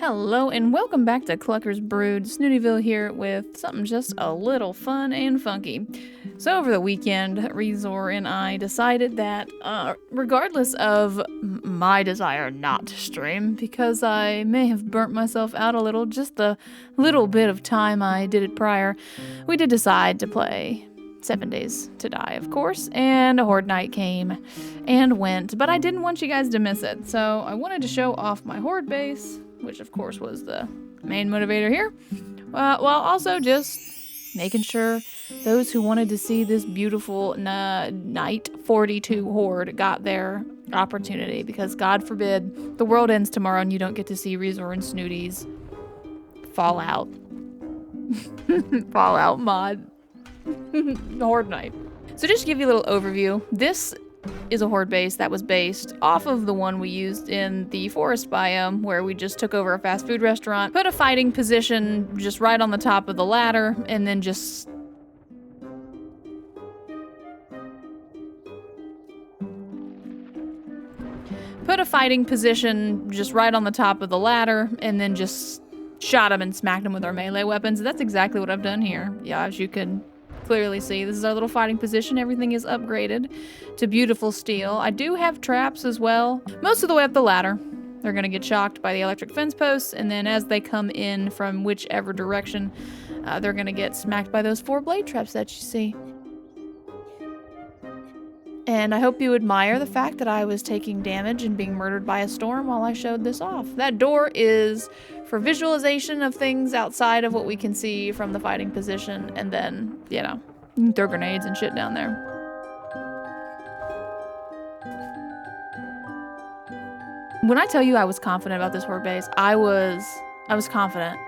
Hello and welcome back to Clucker's Brood. Snootyville here with something just a little fun and funky. So over the weekend, Rezor and I decided that regardless of my desire not to stream, because I may have burnt myself out a little, just the little bit of time I did it prior, we did decide to play 7 Days to Die, of course, and a Horde night came and went, but I didn't want you guys to miss it, so I wanted to show off my Horde base, which of course was the main motivator here, while also just making sure those who wanted to see this beautiful Night 42 Horde got their opportunity, because God forbid the world ends tomorrow and you don't get to see Rezor and Snooty's Fallout Fallout mod Horde night. So just to give you a little overview, this is a Horde base that was based off of the one we used in the forest biome, where we just took over a fast food restaurant, put a fighting position just right on the top of the ladder, and then just shot them and smacked them with our melee weapons. That's exactly what I've done here. Yeah, as you can clearly see, this is our little fighting position. Everything is upgraded to beautiful steel. I do have traps as well, most of the way up the ladder. They're gonna get shocked by the electric fence posts, and then as they come in from whichever direction, they're gonna get smacked by those 4 blade traps that you see. And I hope you admire the fact that I was taking damage and being murdered by a storm while I showed this off. That door is for visualization of things outside of what we can see from the fighting position, and then, you know, you can throw grenades and shit down there. When I tell you I was confident about this Horde base, I was confident.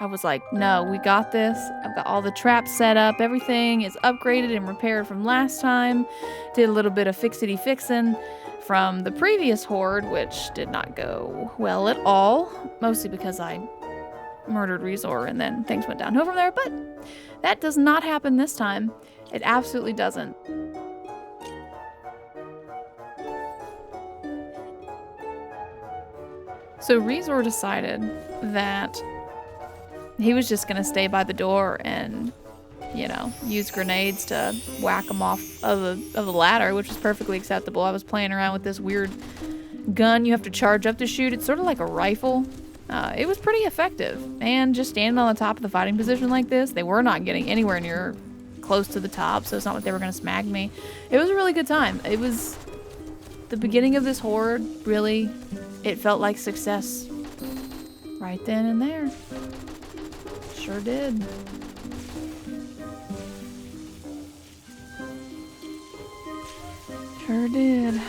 I was like, no, we got this. I've got all the traps set up. Everything is upgraded and repaired from last time. Did a little bit of fixity fixin' from the previous Horde, which did not go well at all. Mostly because I murdered Rezor and then things went downhill from there. But that does not happen this time. It absolutely doesn't. So Rezor decided that he was just gonna stay by the door and, you know, use grenades to whack them off of the ladder, which was perfectly acceptable. I was playing around with this weird gun you have to charge up to shoot. It's sort of like a rifle. It was pretty effective. And just standing on the top of the fighting position like this, they were not getting anywhere near close to the top, so it's not like they were gonna smack me. It was a really good time. It was the beginning of this Horde, really. It felt like success right then and there. Sure did. Sure did.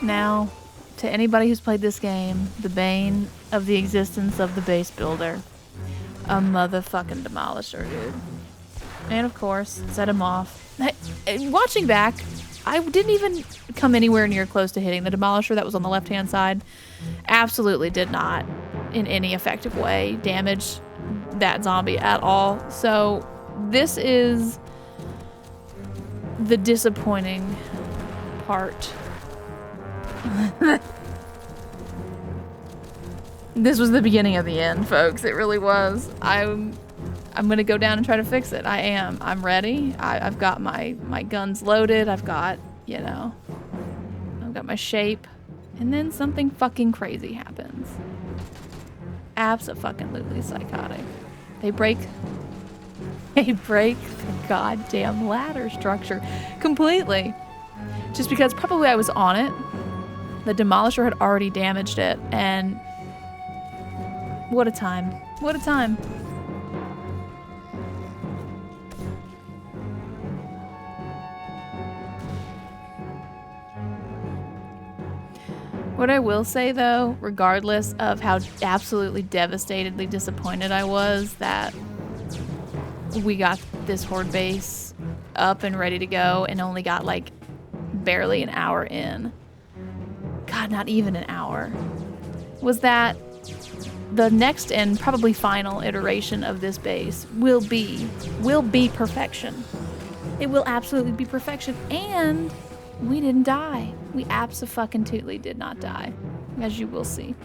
now, to anybody who's played this game, the bane of the existence of the base builder. A motherfucking demolisher, dude. And of course, set him off. Watching back, I didn't even come anywhere near close to hitting the demolisher that was on the left-hand side. Absolutely did not, in any effective way, damage that zombie at all. So this is the disappointing part. This was the beginning of the end, folks. It really was. I'm gonna go down and try to fix it. I am. I'm ready. I've got my guns loaded. I've got, you know, I've got my shape. And then something fucking crazy happens. Abso-fucking-lutely psychotic. They break the goddamn ladder structure completely. Just because probably I was on it. The demolisher had already damaged it, and what a time. What a time. What I will say, though, regardless of how absolutely devastatedly disappointed I was that we got this Horde base up and ready to go and only got, like, barely an hour in. God, not even an hour. Was that the next and probably final iteration of this base will be perfection. It will absolutely be perfection, and we didn't die. We abso-fucking-tootly did not die, as you will see.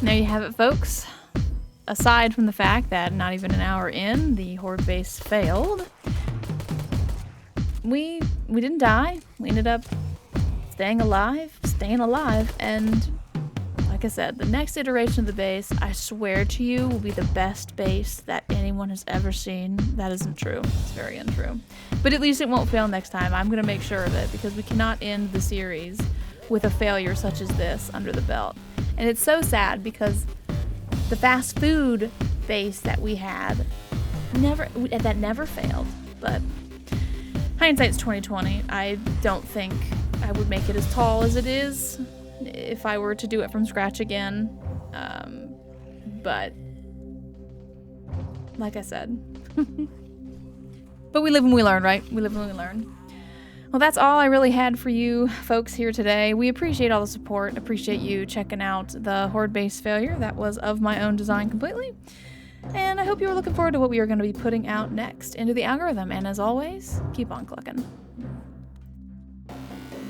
There you have it, folks. Aside from the fact that not even an hour in, the Horde base failed, we didn't die. We ended up staying alive, and like I said, the next iteration of the base, I swear to you, will be the best base that anyone has ever seen. That isn't true. It's very untrue. But at least it won't fail next time. I'm going to make sure of it, because we cannot end the series with a failure such as this under the belt. And it's so sad, because the fast food base that we had never failed. But hindsight's 2020. I don't think I would make it as tall as it is if I were to do it from scratch again. But like I said, but we live and we learn, right? We live and we learn. Well, that's all I really had for you folks here today. We appreciate all the support. Appreciate you checking out the Horde base failure. That was of my own design completely. And I hope you were looking forward to what we are going to be putting out next into the algorithm. And as always, keep on clucking.